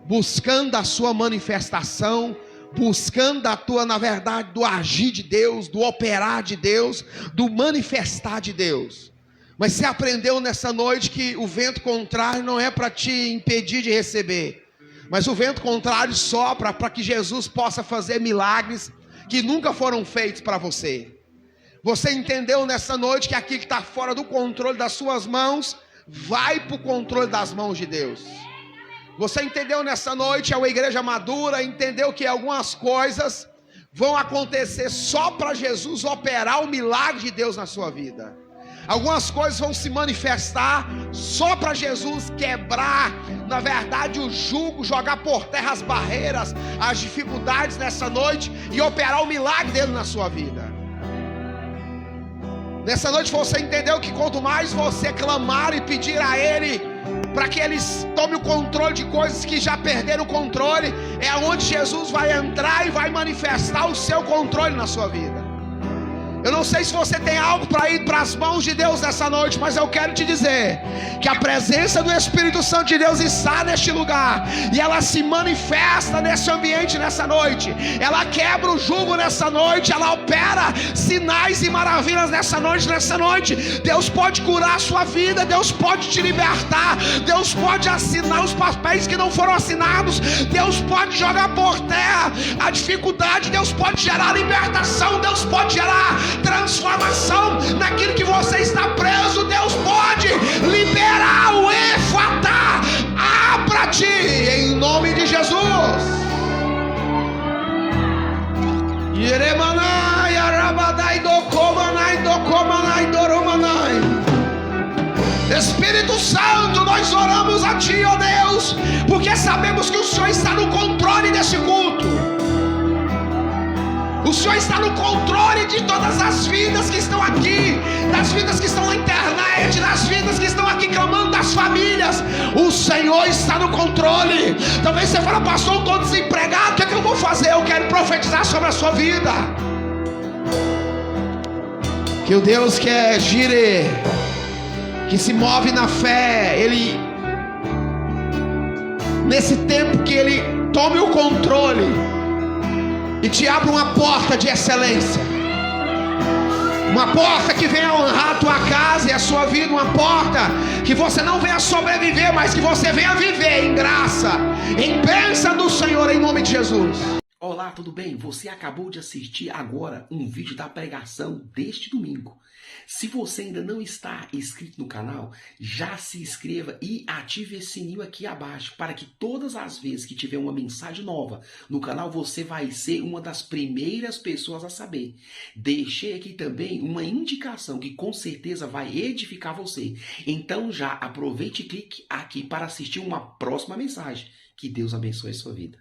buscando a sua manifestação, buscando a tua, na verdade, do agir de Deus, do operar de Deus, do manifestar de Deus. Mas você aprendeu nessa noite que o vento contrário não é para te impedir de receber, mas o vento contrário sopra para que Jesus possa fazer milagres que nunca foram feitos para você. Você entendeu nessa noite que aquilo que está fora do controle das suas mãos vai para o controle das mãos de Deus. Você entendeu nessa noite, é uma igreja madura, entendeu que algumas coisas vão acontecer só para Jesus operar o milagre de Deus na sua vida. Algumas coisas vão se manifestar só para Jesus quebrar, na verdade, o jugo, jogar por terra as barreiras, as dificuldades nessa noite e operar o milagre dele na sua vida. Nessa noite você entendeu que quanto mais você clamar e pedir a Ele para que Ele tome o controle de coisas que já perderam o controle, é onde Jesus vai entrar e vai manifestar o seu controle na sua vida. Eu não sei se você tem algo para ir para as mãos de Deus nessa noite, mas eu quero te dizer que a presença do Espírito Santo de Deus está neste lugar, e ela se manifesta nesse ambiente nessa noite. Ela quebra o jugo nessa noite, ela opera sinais e maravilhas nessa noite. Deus pode curar a sua vida, Deus pode te libertar, Deus pode assinar os papéis que não foram assinados, Deus pode jogar por terra a dificuldade, Deus pode gerar libertação, Deus pode gerar transformação naquilo que você está preso. Deus pode liberar o Efatá. Abra-te em nome de Jesus. Espírito Santo, nós oramos a Ti, ó Deus, porque sabemos que o Senhor está no controle desse culto. O Senhor está no controle de todas as vidas que estão aqui, das vidas que estão na internet, das vidas que estão aqui clamando, das famílias. O Senhor está no controle. Talvez você fale: pastor, eu estou desempregado, o que é que eu vou fazer? Eu quero profetizar sobre a sua vida. Que o Deus que é Jireh, que se move na fé, Ele, nesse tempo que Ele tome o controle e te abre uma porta de excelência, uma porta que venha honrar a tua casa e a sua vida, uma porta que você não venha sobreviver, mas que você venha viver em graça, em bênção do Senhor, em nome de Jesus. Olá, tudo bem? Você acabou de assistir agora um vídeo da pregação deste domingo. Se você ainda não está inscrito no canal, já se inscreva e ative esse sininho aqui abaixo, para que todas as vezes que tiver uma mensagem nova no canal, você vai ser uma das primeiras pessoas a saber. Deixei aqui também uma indicação que com certeza vai edificar você. Então já aproveite e clique aqui para assistir uma próxima mensagem. Que Deus abençoe a sua vida.